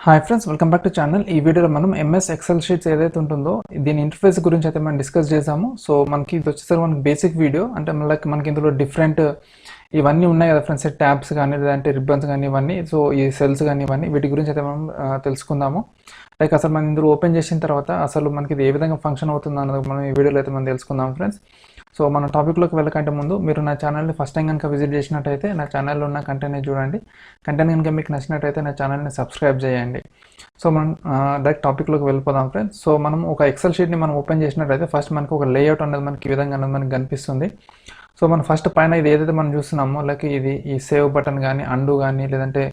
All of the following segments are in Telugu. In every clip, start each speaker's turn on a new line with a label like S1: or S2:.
S1: Hi friends, welcome back to channel. ఈ వీడియోలో మనం ఎంఎస్ ఎక్సెల్ షీట్స్ ఏదైతే ఉంటుందో దీని ఇంటర్ఫేస్ గురించి అయితే మనం డిస్కస్ చేసాము. సో మనకి ఇది వచ్చేసరికి మనకి బేసిక్ వీడియో, అంటే మనకి ఇందులో డిఫరెంట్ ఇవన్నీ ఉన్నాయి కదా ఫ్రెండ్స్, ట్యాబ్స్ కానీ లేదంటే రిబ్బన్స్ కానీ ఇవన్నీ, సో ఈ సెల్స్ కానీ ఇవన్నీ వీటి గురించి అయితే మనం తెలుసుకుందాము. లైక్ అసలు మనం ఇందులో ఓపెన్ చేసిన తర్వాత అసలు మనకి ఇది ఏ విధంగా ఫంక్షన్ అవుతుందో అన్నది మనం ఈ వీడియోలో అయితే మనం తెలుసుకుందాం ఫ్రెండ్స్. సో మన టాపిక్లోకి వెళ్ళకంటే ముందు మీరు నా ఛానల్ని ఫస్ట్ టైం కనుక విజిట్ చేసినట్టయితే నా ఛానల్లో ఉన్న కంటెంట్ని చూడండి. కంటెంట్ కనుక మీకు నచ్చినట్టయితే నా ఛానల్ని సబ్స్క్రైబ్ చేయండి. సో మనం డైరెక్ట్ టాపిక్లోకి వెళ్ళిపోదాం ఫ్రెండ్స్. సో మనం ఒక ఎక్సెల్ షీట్ని మనం ఓపెన్ చేసినట్టయితే ఫస్ట్ మనకు ఒక లేఅవుట్ అనేది మనకి ఈ విధంగా అనేది మనకి కనిపిస్తుంది. సో మనం ఫస్ట్ పైన ఇది ఏదైతే మనం చూస్తున్నామో లైక్ ఇది ఈ సేవ్ బటన్ కానీ అండు కానీ లేదంటే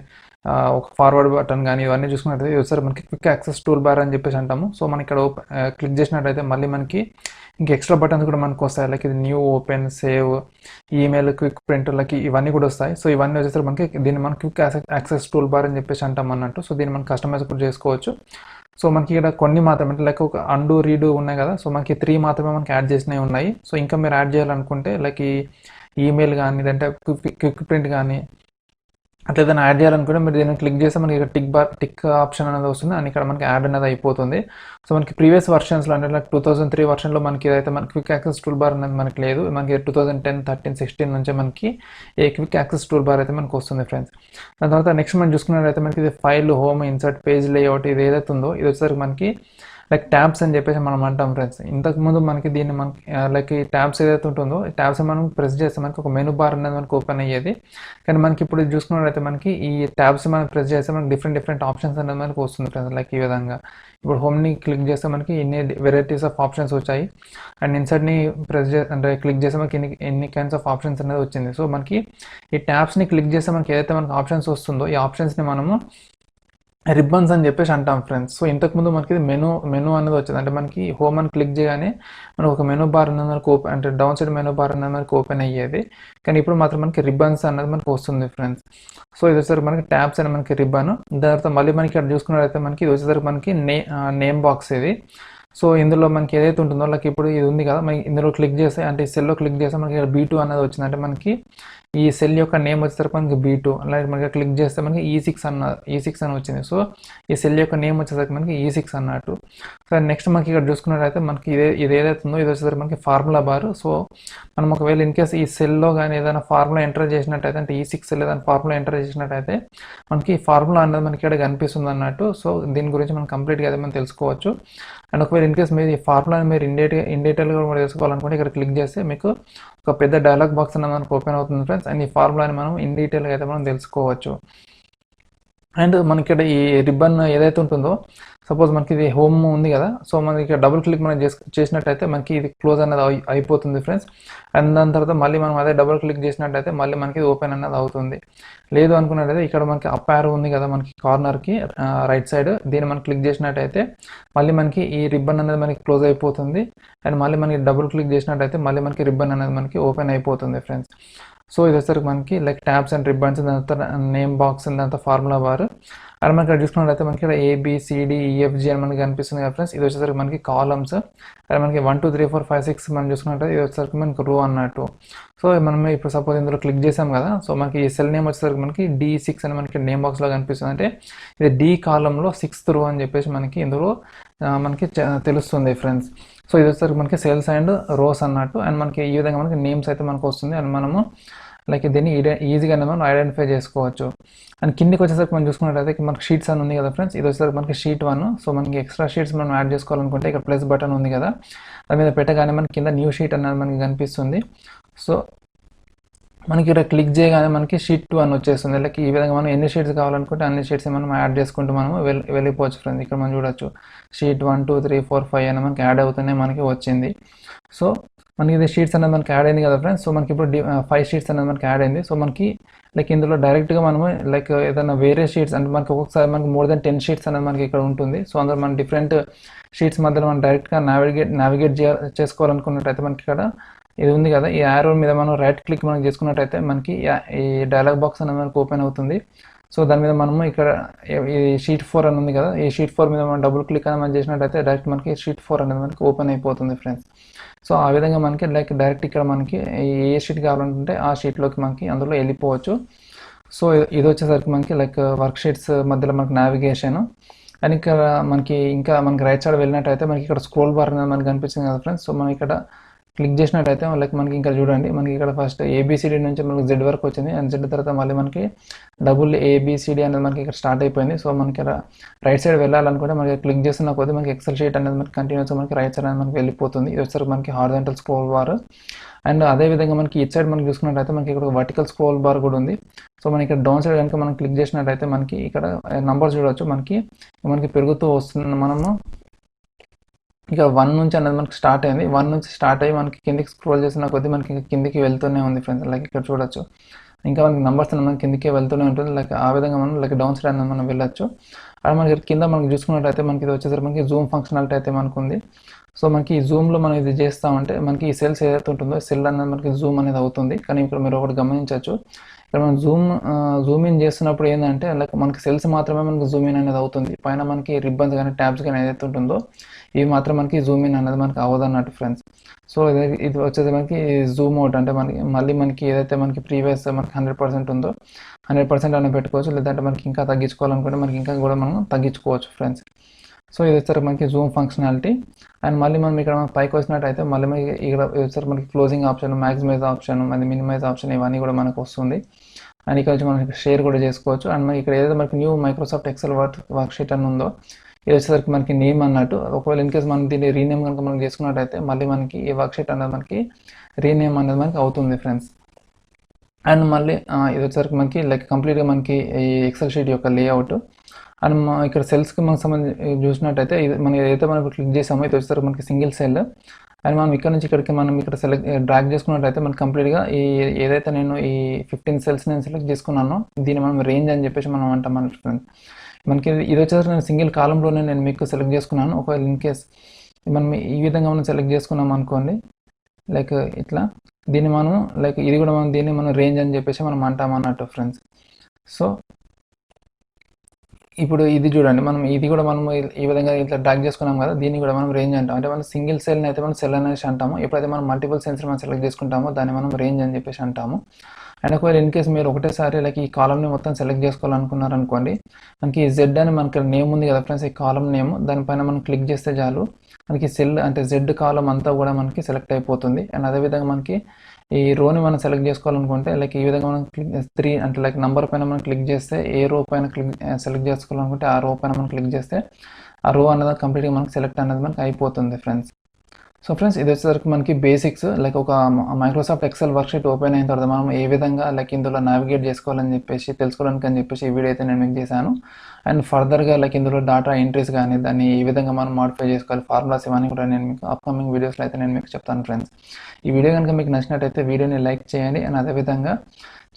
S1: ఒక ఫార్వర్డ్ బటన్ కానీ ఇవన్నీ చూసుకున్నట్టయితే ఇది ఒకసారి మనకి క్విక్ యాక్సెస్ టూల్ బార్ అని చెప్పేసి అంటాము. సో మనం ఇక్కడ క్లిక్ చేసినట్టయితే మళ్ళీ మనకి ఇంకా ఎక్స్ట్రా బటన్స్ కూడా మనకు వస్తాయి. లైక్ ఇది new, open, save, email, quick print, like ఇవన్నీ కూడా వస్తాయి. సో ఇవన్నీ వచ్చేసరికి మనకి దీన్ని మనం క్విక్ యాక్సెస్ టూల్ బార్ అని చెప్పేసి అంటాం అన్నట్టు. సో దీన్ని మనం కస్టమైజ్ కూడా చేసుకోవచ్చు. సో మనకి ఇక్కడ కొన్ని మాత్రమే, అంటే లైక్ ఒక అండు, రీడు ఉన్నాయి కదా. సో మనకి 3 మాత్రమే మనకి యాడ్ చేసినవి ఉన్నాయి. సో ఇంకా మీరు యాడ్ చేయాలనుకుంటే లైక్ ఈ ఈమెయిల్ కానీ లేదంటే క్విక్ ప్రింట్ కానీ అట్లా ఏదైనా యాడ్ చేయాలనుకుంటే మీరు దీన్ని క్లిక్ చేస్తే మనకి ఇక్కడ టిక్ ఆప్షన్ అనేది వస్తుంది, అండ్ ఇక్కడ మనకి యాడ్ అనేది అయిపోతుంది. సో మనకి ప్రీవియస్ వర్షన్స్లో అంటే లైక్ 2003 వర్షన్లో మనకి ఇదైతే మనకి క్విక్ యాక్సెస్ టూల్ బార్ అనేది మనకి లేదు. మనకి 2010, 13, 16 నుంచే మనకి ఏ క్విక్ యాక్సెస్ టూల్ బార్ అయితే మనకు వస్తుంది ఫ్రెండ్స్. దాని తర్వాత నెక్స్ట్ మనం చూసుకున్నట్లయితే మనకి ఇది file, home, insert, page layout, ఇది ఏదైతే ఉందో ఇది వచ్చేసరికి మనకి లైక్ ట్యాబ్స్ అని చెప్పేసి మనం అంటాం ఫ్రెండ్స్. ఇంతకుముందు మనకి దీన్ని మనకి లైక్ ఈ ట్యాబ్స్ ఏదైతే ఉంటుందో ఈ ట్యాబ్స్ మనం ప్రెస్ చేస్తే మనకి ఒక మెనూ బార్ అనేది మనకి ఓపెన్ అయ్యేది. కానీ మనకి ఇప్పుడు చూసుకున్నట్లయితే మనకి ఈ ట్యాబ్స్ మనం ప్రెస్ చేస్తే మనకి డిఫరెంట్ ఆప్షన్స్ అనేది మనకి వస్తుంది ఫ్రెండ్స్. లైక్ ఈ విధంగా ఇప్పుడు హోమ్ని క్లిక్ చేస్తే మనకి ఇన్ని వెరైటీస్ ఆఫ్ ఆప్షన్స్ వచ్చాయి, అండ్ ఇన్సర్ట్ని ప్రెస్ అంటే క్లిక్ చేస్తే మనకి ఎన్ని కైండ్స్ ఆఫ్ ఆప్షన్స్ అనేది వచ్చింది. సో మనకి ఈ ట్యాబ్స్ని క్లిక్ చేస్తే మనకి ఏదైతే మనకి ఆప్షన్స్ వస్తుందో ఈ ఆప్షన్స్ని మనము రిబ్బన్స్ అని చెప్పేసి అంటాం ఫ్రెండ్స్. సో ఇంతకుముందు మనకి మెనూ అనేది వచ్చింది, అంటే మనకి హోమ్ అని క్లిక్ చేయగానే మనకు ఒక మెనూ బార్ అనేది మనకు ఓపెన్, అంటే డౌన్ సైడ్ మెనూ బార్ అనేది మనకి ఓపెన్ అయ్యేది. కానీ ఇప్పుడు మాత్రం మనకి రిబ్బన్స్ అనేది మనకు వస్తుంది ఫ్రెండ్స్. సో ఇది వచ్చేసరికి మనకి ట్యాబ్స్ అని మనకి రిబ్బన్. దాని తర్వాత మళ్ళీ మనకి ఇక్కడ చూసుకున్నట్లయితే మనకి ఇది వచ్చేసరికి మనకి నేమ్ బాక్స్ ఇది. సో ఇందులో మనకి ఏదైతే ఉంటుందో లైక్ ఇప్పుడు ఇది ఉంది కదా, మనకి ఇందులో క్లిక్ చేస్తే అంటే ఈ సెల్లో క్లిక్ చేస్తే మనకి ఇక్కడ B2 అనేది వచ్చింది, అంటే మనకి ఈ సెల్ యొక్క నేమ్ వచ్చేసరికి మనకి B2. అలాగే మనకి క్లిక్ చేస్తే మనకి E6 అని వచ్చింది. సో ఈ సెల్ యొక్క నేమ్ వచ్చేసరికి మనకి E6 అన్నట్టు. సో నెక్స్ట్ మనకి ఇక్కడ చూసుకున్నట్లయితే మనకి ఇది ఏదైతే ఉందో ఇది వచ్చేసరికి మనకి ఫార్ములా బార్. సో మనం ఒకవేళ ఇన్ కేసు ఈ సెల్లో కానీ ఏదైనా ఫార్ములా ఎంటర్ చేసినట్టయితే, అంటే E6 ఏదైనా ఫార్ములా ఎంటర్ చేసినట్టయితే మనకి ఫార్ములా అనేది మనకి ఇక్కడ కనిపిస్తుంది అన్నట్టు. సో దీని గురించి మనం కంప్లీట్గా అయితే మనం తెలుసుకోవచ్చు. అండ్ ఒకవేళ ఇన్ కేసు మీరు ఈ ఫార్ములాని మీరు ఇన్ డీటెయిల్గా కూడా తెలుసుకోవాలనుకుంటే ఇక్కడ క్లిక్ చేస్తే మీకు ఒక పెద్ద డైలాగ్ బాక్స్ అనేది మనకు ఓపెన్ అవుతుంది ఫ్రెండ్స్. అండ్ ఈ ఫార్ములాని మనం ఇన్ డీటెయిల్గా అయితే మనం తెలుసుకోవచ్చు. అండ్ మనకి ఇక్కడ ఈ రిబ్బన్ ఏదైతే ఉంటుందో సపోజ్ మనకి ఇది హోమ్ ఉంది కదా, సో మనకి ఇక్కడ డబుల్ క్లిక్ మనం చేసినట్టయితే మనకి ఇది క్లోజ్ అనేది అయిపోతుంది ఫ్రెండ్స్. అండ్ దాని తర్వాత మళ్ళీ మనం అదే డబుల్ క్లిక్ చేసినట్టయితే మళ్ళీ మనకి ఇది ఓపెన్ అనేది అవుతుంది. లేదు అనుకున్నట్టయితే ఇక్కడ మనకి అప్ యారో ఉంది కదా మనకి కార్నర్కి రైట్ సైడ్, దీన్ని మనం క్లిక్ చేసినట్టయితే మళ్ళీ మనకి ఈ రిబ్బన్ అనేది మనకి క్లోజ్ అయిపోతుంది. అండ్ మళ్ళీ మనకి డబుల్ క్లిక్ చేసినట్టయితే మళ్ళీ మనకి రిబ్బన్ అనేది మనకి ఓపెన్ అయిపోతుంది ఫ్రెండ్స్. సో ఇది వచ్చేసరికి మనకి లైక్ ట్యాబ్స్ అండ్ రిబ్బన్స్, దాని తర్వాత నేమ్ బాక్స్, దాని తర్వాత ఫార్ములా బార్. అండ్ మనకి ఇక్కడ చూసుకున్నట్లయితే మనకి ఇక్కడ ABCDEFG అని మనకి కనిపిస్తుంది కదా ఫ్రెండ్స్. ఇది వచ్చేసరికి మనకి కాలమ్స్. అండ్ మనకి 1 2 3 4 5 6 మనం చూసుకున్నట్లయితే ఇది వచ్చేసరికి మనకి రో అన్నట్టు. సో మనం ఇప్పుడు సపోజ్ ఇందులో క్లిక్ చేసాం కదా, సో మనకి ఈ సెల్ నేమ్ వచ్చేసరికి మనకి D6 అని మనకి నేమ్ బాక్స్లో కనిపిస్తుంది, అంటే ఇది D కాలంలో 6th రో అని చెప్పేసి మనకి ఇందులో మనకి తెలుస్తుంది ఫ్రెండ్స్. సో ఇది వచ్చేసరికి మనకి సెల్స్ అండ్ రోస్ అన్నట్టు. అండ్ మనకి ఈ విధంగా మనకి నేమ్స్ అయితే మనకు వస్తుంది, అండ్ మనము లైక్ దీన్ని ఈజీగానే మనం ఐడెంటిఫై చేసుకోవచ్చు. అండ్ కిందికి వచ్చేసరికి మనం చూసుకున్నట్లయితే మనకి షీట్స్ అని ఉంది కదా ఫ్రెండ్స్. ఇది వచ్చేసరికి మనకి షీట్ 1. సో మనకి ఎక్స్ట్రా షీట్స్ మనం యాడ్ చేసుకోవాలనుకుంటే ఇక్కడ ప్లస్ బటన్ ఉంది కదా, దాని మీద పెట్టగానే మనకి కింద న్యూ షీట్ అనేది మనకి కనిపిస్తుంది. సో మనకి ఇక్కడ క్లిక్ చేయగానే మనకి షీట్ 2 అని వచ్చేస్తుంది. లైక్ ఈ విధంగా మనం ఎన్ని షీట్స్ కావాలనుకుంటే అన్ని షీట్స్ మనం యాడ్ చేసుకుంటూ మనం వెళ్ళిపోవచ్చు ఫ్రెండ్స్. ఇక్కడ మనం చూడొచ్చు షీట్ 1 2 3 4 5 అని మనకి యాడ్ అవుతూనే మనకి వచ్చింది. సో మనకి ఇది షీట్స్ అనేది మనకి యాడ్ అయింది కదా ఫ్రెండ్స్. సో మనకి ఇప్పుడు 5 షీట్స్ అనేది మనకి యాడ్ అయింది. సో మనకి లైక్ ఇందులో డైరెక్ట్గా మనము లైక్ ఏదైనా వేరే షీట్స్, అంటే మనకి ఒక్కొక్కసారి మనకి మోర్ దెన్ 10 షీట్స్ అనేది మనకి ఇక్కడ ఉంటుంది. సో అందులో మనం డిఫరెంట్ షీట్స్ మధ్యలో మనం డైరెక్ట్గా నావిగేట్ చేసుకోవాలనుకున్నట్టయితే మనకి ఇక్కడ ఇది ఉంది కదా, ఈ యారో మీద మనం రైట్ క్లిక్ మనం చేసుకున్నట్టయితే మనకి ఈ డైలాగ్ బాక్స్ అనేది మనకి ఓపెన్ అవుతుంది. సో దాని మీద మనము ఇక్కడ ఈ షీట్ 4 అని ఉంది కదా, ఈ షీట్ 4 మీద మనం డబుల్ క్లిక్ అనేది మనం చేసినట్టయితే డైరెక్ట్ మనకి షీట్ 4 అనేది మనకి ఓపెన్ అయిపోతుంది ఫ్రెండ్స్. సో ఆ విధంగా మనకి లైక్ డైరెక్ట్ ఇక్కడ మనకి ఏ షీట్ కావాలంటే ఆ షీట్లోకి మనకి అందులో వెళ్ళిపోవచ్చు. సో ఇది వచ్చేసరికి మనకి లైక్ వర్క్ షీట్స్ మధ్యలో మనకి నావిగేషన్. అండ్ ఇక్కడ మనకి రైట్ సైడ్ వెళ్ళినట్టయితే మనకి ఇక్కడ స్క్రోల్ బార్ అనేది మనకి కనిపిస్తుంది కదా ఫ్రెండ్స్. సో మనం ఇక్కడ క్లిక్ చేసినట్టయితే లైక్ మనకి ఇంకా చూడండి, మనకి ఇక్కడ ఫస్ట్ ఏబిసిడి నుంచి మనకి జెడ్ వరకు వచ్చింది. అండ్ జెడ్ తర్వాత మళ్ళీ మనకి డబుల్ ఏబిసిడి అనేది మనకి ఇక్కడ స్టార్ట్ అయిపోయింది. సో మనకి ఇక్కడ రైట్ సైడ్ వెళ్ళాలనుకుంటే మనకి క్లిక్ చేస్తున్న కొద్దీ మనకి ఎక్సెల్ షీట్ అనేది మనకి కంటిన్యూస్గా మనకి రైట్ సైడ్ అనేది మనకి వెళ్ళిపోతుంది. ఇది వచ్చేసరికి మనకి హారిజాంటల్ స్క్రోల్ బార్. అండ్ అదేవిధంగా మనకి ఇట్ సైడ్ మనకి చూసుకున్నట్టయితే మనకి ఇక్కడ వర్టికల్ స్క్రోల్ బార్ కూడా ఉంది. సో మనకి ఇక్కడ డౌన్ సైడ్ కనుక మనం క్లిక్ చేసినట్టయితే మనకి ఇక్కడ నంబర్స్ చూడవచ్చు, మనకి పెరుగుతూ వస్తుంది. మనము ఇక 1 నుంచి అనేది మనకి స్టార్ట్ అయింది. 1 నుంచి స్టార్ట్ అయ్యి మనకి కిందికి స్క్రోల్ చేసిన కొద్దీ మనకి కిందికి వెళ్తూనే ఉంది ఫ్రెండ్స్. లైక్ ఇక్కడ చూడొచ్చు, ఇంకా మనకి నంబర్స్ అనేది మనకి కిందికే వెళ్తూనే ఉంటుంది. లైక్ ఆ విధంగా మనం లైక్ డౌన్ సైడ్ అనేది మనం వెళ్ళొచ్చు. అండ్ మనకి కింద మనకి చూసుకున్నట్టయితే మనకి ఇది వచ్చేసరికి మనకి జూమ్ ఫంక్షనాలిటీ అయితే మనకు ఉంది. సో మనకి ఈ జూమ్లో మనం ఇది చేస్తామంటే మనకి ఈ సెల్స్ ఏదైతే ఉంటుందో సెల్ అనేది మనకి జూమ్ అనేది అవుతుంది. కానీ ఇక్కడ మీరు ఒకటి గమనించవచ్చు, ఇక్కడ మనం జూమ్ ఇన్ చేస్తున్నప్పుడు ఏంటంటే లైక్ మనకి సెల్స్ మాత్రమే మనకి జూమ్ ఇన్ అనేది అవుతుంది. పైన మనకి రిబ్బన్స్ కానీ ట్యాబ్స్ కానీ ఏదైతే ఉంటుందో ఇవి మాత్రం మనకి జూమ్ ఇన్ అనేది మనకి అవ్వదన్నట్టు ఫ్రెండ్స్. సో ఇది వచ్చేసి మనకి జూమ్ అవుట్ అంటే మనకి ఏదైతే మనకి ప్రీవియస్ మనకి 100% ఉందో 100% అనేది పెట్టుకోవచ్చు. లేదంటే మనకి ఇంకా తగ్గించుకోవాలనుకుంటే మనకి ఇంకా కూడా మనం తగ్గించుకోవచ్చు ఫ్రెండ్స్. సో ఇది వచ్చేసరికి మనకి జూమ్ ఫంక్షనాలిటీ. అండ్ మళ్ళీ మనం ఇక్కడ పైకి వచ్చినట్టయితే మళ్ళీ ఇక్కడ వచ్చేసరికి మనకి క్లోజింగ్ ఆప్షన్, మ్యాక్సిమైజ్ ఆప్షన్, మళ్ళీ మినిమైజ్ ఆప్షన్ ఇవన్నీ కూడా మనకు వస్తుంది. అండ్ ఇక్కడ వచ్చి మనకి షేర్ కూడా చేసుకోవచ్చు. అండ్ మనకి ఇక్కడ ఏదైతే మనకి new Microsoft Excel work sheet అని ఉందో ఇది వచ్చేసరికి మనకి నేమ్ అన్నట్టు. ఒకవేళ ఇన్ కేస్ మనం దీన్ని రీనేమ్ కనుక మనం చేసుకున్నట్టయితే మళ్ళీ మనకి ఈ వర్క్ షీట్ అనేది మనకి రీనేమ్ అనేది మనకి అవుతుంది ఫ్రెండ్స్. అండ్ మళ్ళీ ఇది వచ్చేసరికి మనకి లైక్ కంప్లీట్గా మనకి ఈ ఎక్సెల్ షీట్ యొక్క లేఅవుట్. అండ్ ఇక్కడ సెల్స్కి మనకు సంబంధించి చూసినట్టయితే ఇది మనం ఏదైతే మనం క్లిక్ చేసామో ఇది వచ్చేసరికి మనకి సింగిల్ సెల్. అండ్ మనం ఇక్కడ నుంచి ఇక్కడికి మనం ఇక్కడ డ్రాగ్ చేసుకున్నట్టయితే మనకి కంప్లీట్గా ఏదైతే నేను ఈ 15 సెల్స్ నేను సెలెక్ట్ చేసుకున్నానో దీన్ని మనం రేంజ్ అని చెప్పేసి మనం అంటాం ఫ్రెండ్స్. మనకి ఇది వచ్చేసరికి నేను సింగిల్ కాలంలోనే నేను మీకు సెలెక్ట్ చేసుకున్నాను. ఒకవేళ ఇన్ కేస్ మనం ఈ విధంగా మనం సెలెక్ట్ చేసుకున్నాం అనుకోండి, లైక్ ఇట్లా దీన్ని మనం లైక్ ఇది కూడా దీన్ని మనం రేంజ్ అని చెప్పేసి మనం అంటాం అన్నట్టు ఫ్రెండ్స్. సో ఇప్పుడు ఇది చూడండి, ఇది కూడా మనం ఈ విధంగా ఇట్లా డ్రాగ్ చేసుకున్నాం కదా, దీన్ని కూడా మనం రేంజ్ అంటాం. అంటే మనం సింగిల్ సెల్ని అయితే మనం సెల్ అనేసి అంటాము. ఎప్పుడైతే మనం మల్టిపుల్ సెల్స్ మనం సెలెక్ట్ చేసుకుంటామో దాన్ని మనం రేంజ్ అని చెప్పేసి అంటాము. అండ్ ఒకవేళ ఇన్ కేస్ మీరు ఒకటేసారి లైక్ ఈ కాలంని మొత్తం సెలెక్ట్ చేసుకోవాలనుకున్నారనుకోండి, మనకి జెడ్ అని మనకి నేమ్ ఉంది కదా ఫ్రెండ్స్, ఈ కాలం నేమ్, దానిపైన మనం క్లిక్ చేస్తే చాలు మనకి సెల్ అంటే జెడ్ కాలం అంతా కూడా మనకి సెలెక్ట్ అయిపోతుంది. అండ్ అదేవిధంగా మనకి ఈ రోని మనం సెలెక్ట్ చేసుకోవాలనుకుంటే లైక్ ఈ విధంగా మనం 3 అంటే లైక్ నంబర్ పైన మనం క్లిక్ చేస్తే ఏ రో పైన సెలెక్ట్ చేసుకోవాలనుకుంటే ఆ రో పైన మనం క్లిక్ చేస్తే ఆ రో అనేది కంప్లీట్గా మనకి సెలెక్ట్ అనేది మనకి అయిపోతుంది ఫ్రెండ్స్. సో ఫ్రెండ్స్ ఇది వచ్చేసరికి మనకి బేసిక్స్, లైక్ ఒక మైక్రోసాఫ్ట్ ఎక్సెల్ వర్క్షీట్ ఓపెన్ అయిన తర్వాత మనం ఏ విధంగా లైక్ ఇందులో నావిగేట్ చేసుకోవాలని చెప్పేసి తెలుసుకోవడానికి అని చెప్పేసి ఈ వీడియో అయితే నేను మీకు చేశాను. అండ్ ఫర్దర్గా లైక్ ఇందులో డేటా ఎంట్రీస్ కానీ దాన్ని ఏ విధంగా మనం మాడిఫై చేసుకోవాలి, ఫార్ములాస్ ఇవన్నీ కూడా నేను మీకు అప్కమింగ్ వీడియోస్లో అయితే నేను మీకు చెప్తాను ఫ్రెండ్స్. ఈ వీడియో కనుక మీకు నచ్చినట్టయితే వీడియోని లైక్ చేయండి. అండ్ అదేవిధంగా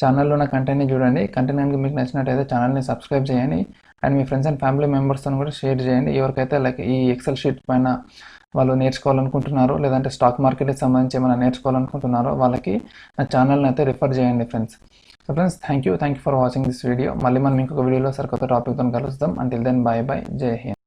S1: ఛానల్లో ఉన్న కంటెంట్ని చూడండి. కంటెంట్ కనుక మీకు నచ్చినట్టయితే ఛానల్ని సబ్స్క్రైబ్ చేయండి. And me friends and family మెంబర్స్తో కూడా షేర్ చేయండి. ఎవరికైతే లైక్ ఈ ఎక్సెల్ షీట్ పైన వాళ్ళు నేర్చుకోవాలనుకుంటున్నారో లేదంటే స్టాక్ మార్కెట్కి సంబంధించి ఏమైనా నేర్చుకోవాలనుకుంటున్నారో వాళ్ళకి నా ఛానల్ని అయితే రిఫర్ చేయండి friends. So friends thank you for watching this video. మళ్ళీ మనం ఇంకొక వీడియోలో సరికొత్త టాపిక్తో కలుస్తాం. అంటిల్ దెన్ బాయ్ బాయ్, జై హింద్.